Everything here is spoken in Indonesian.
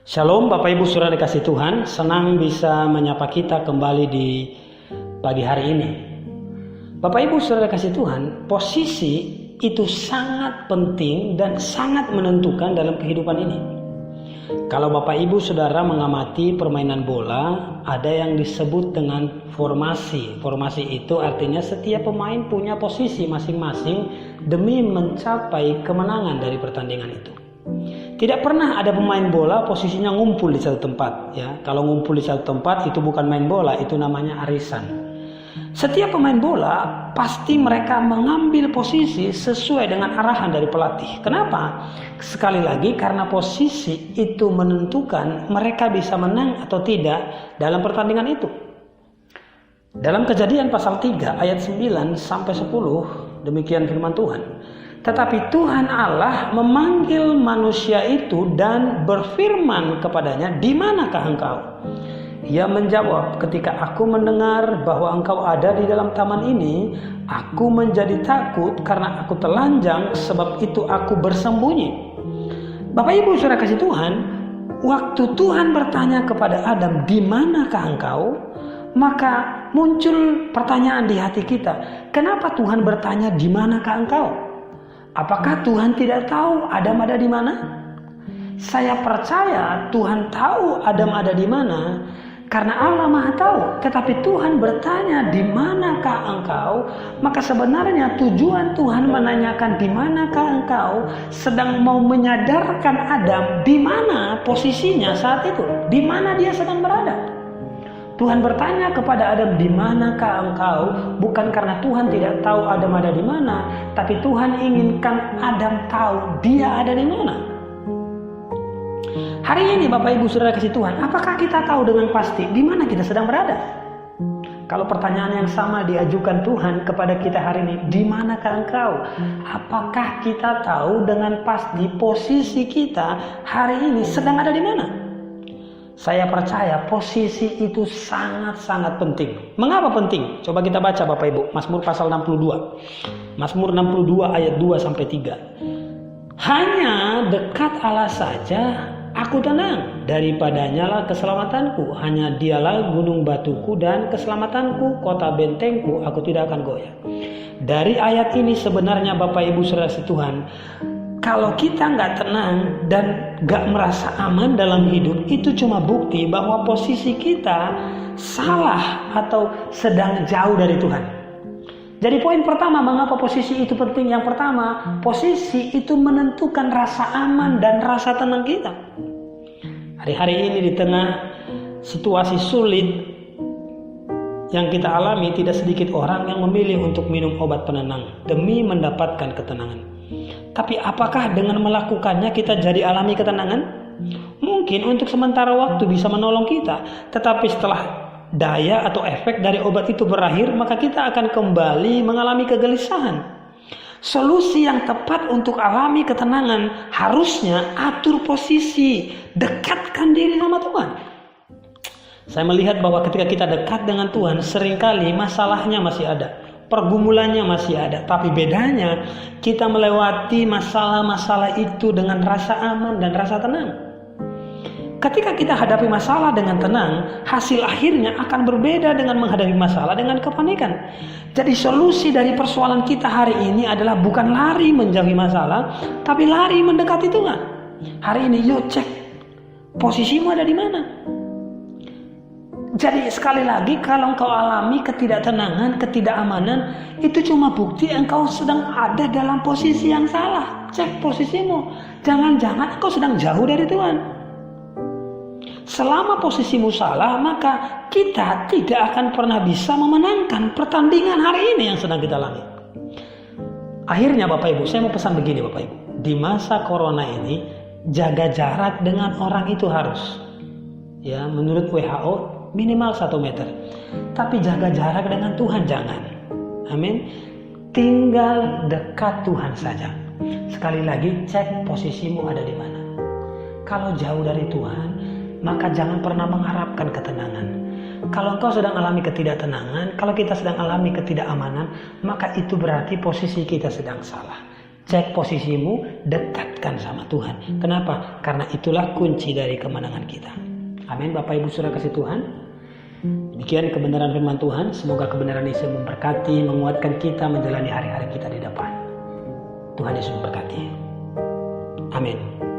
Shalom Bapak Ibu Saudara dikasih Tuhan, senang bisa menyapa kita kembali di pagi hari ini. Bapak Ibu Saudara dikasih Tuhan, posisi itu sangat penting dan sangat menentukan dalam kehidupan ini. Kalau Bapak Ibu Saudara mengamati permainan bola, ada yang disebut dengan formasi. Formasi itu artinya setiap pemain punya posisi masing-masing demi mencapai kemenangan dari pertandingan itu. Tidak pernah ada pemain bola posisinya ngumpul di satu tempat, ya. Kalau ngumpul di satu tempat itu bukan main bola, itu namanya arisan. Setiap pemain bola pasti mereka mengambil posisi sesuai dengan arahan dari pelatih. Kenapa? Sekali lagi karena posisi itu menentukan mereka bisa menang atau tidak dalam pertandingan itu. Dalam Kejadian pasal 3 ayat 9 sampai 10 demikian firman Tuhan. Tetapi Tuhan Allah memanggil manusia itu dan berfirman kepadanya, "Di manakah engkau?" Ia menjawab, "Ketika aku mendengar bahwa engkau ada di dalam taman ini, aku menjadi takut karena aku telanjang, sebab itu aku bersembunyi." Bapak Ibu Saudara kasih Tuhan, waktu Tuhan bertanya kepada Adam, "Di manakah engkau?" maka muncul pertanyaan di hati kita, kenapa Tuhan bertanya, "Di manakah engkau?" Apakah Tuhan tidak tahu Adam ada di mana? Saya percaya Tuhan tahu Adam ada di mana karena Allah Maha tahu. Tetapi Tuhan bertanya, "Di manakah engkau?" Maka sebenarnya tujuan Tuhan menanyakan di manakah engkau sedang mau menyadarkan Adam di mana posisinya saat itu, di mana dia sedang berada. Tuhan bertanya kepada Adam, "Di manakah engkau?" bukan karena Tuhan tidak tahu Adam ada di mana, tapi Tuhan inginkan Adam tahu dia ada di mana. Hari ini Bapak Ibu Saudara kasih Tuhan, apakah kita tahu dengan pasti di mana kita sedang berada? Kalau pertanyaan yang sama diajukan Tuhan kepada kita hari ini, di manakah engkau? Apakah kita tahu dengan pasti posisi kita hari ini sedang ada di mana? Saya percaya posisi itu sangat-sangat penting. Mengapa penting? Coba kita baca Bapak Ibu, Mazmur pasal 62. Mazmur 62 ayat 2 sampai 3. "Hanya dekat Allah saja aku tenang, daripadanya lah keselamatanku. Hanya dialah gunung batuku dan keselamatanku, kota bentengku, aku tidak akan goyah." Dari ayat ini sebenarnya Bapak Ibu Saudara Tuhan, kalau kita nggak tenang dan nggak merasa aman dalam hidup, itu cuma bukti bahwa posisi kita salah atau sedang jauh dari Tuhan. Jadi poin pertama, mengapa posisi itu penting? Yang pertama, posisi itu menentukan rasa aman dan rasa tenang kita. Hari-hari ini di tengah situasi sulit yang kita alami, tidak sedikit orang yang memilih untuk minum obat penenang demi mendapatkan ketenangan. Tapi apakah dengan melakukannya kita jadi alami ketenangan? Mungkin untuk sementara waktu bisa menolong kita, tetapi setelah daya atau efek dari obat itu berakhir, maka kita akan kembali mengalami kegelisahan. Solusi yang tepat untuk alami ketenangan harusnya atur posisi, dekatkan diri sama Tuhan. Saya melihat bahwa ketika kita dekat dengan Tuhan, seringkali masalahnya masih ada, pergumulannya masih ada, tapi bedanya kita melewati masalah-masalah itu dengan rasa aman dan rasa tenang. Ketika kita hadapi masalah dengan tenang, hasil akhirnya akan berbeda dengan menghadapi masalah dengan kepanikan. Jadi solusi dari persoalan kita hari ini adalah bukan lari menjauhi masalah, tapi lari mendekati Tuhan. Hari ini yuk cek posisimu ada di mana. Jadi sekali lagi, kalau engkau alami ketidaktenangan, ketidakamanan, itu cuma bukti engkau sedang ada dalam posisi yang salah. Cek posisimu. Jangan-jangan engkau sedang jauh dari Tuhan. Selama posisimu salah, maka kita tidak akan pernah bisa memenangkan pertandingan hari ini yang sedang kita alami. Akhirnya Bapak Ibu, saya mau pesan begini Bapak Ibu. Di masa corona ini, jaga jarak dengan orang itu harus. Ya, menurut WHO minimal 1 meter. Tapi jaga jarak dengan Tuhan jangan. Amin. Tinggal dekat Tuhan saja. Sekali lagi, cek posisimu ada di mana. Kalau jauh dari Tuhan, maka jangan pernah mengharapkan ketenangan. Kalau engkau sedang alami ketidaktenangan, kalau kita sedang alami ketidakamanan, maka itu berarti posisi kita sedang salah. Cek posisimu, dekatkan sama Tuhan. Kenapa? Karena itulah kunci dari kemenangan kita. Amin. Bapak Ibu Saudara kasih Tuhan. Demikian kebenaran firman Tuhan. Semoga kebenaran Yesus memberkati, menguatkan kita menjalani hari-hari kita di depan. Tuhan Yesus memberkati. Amin.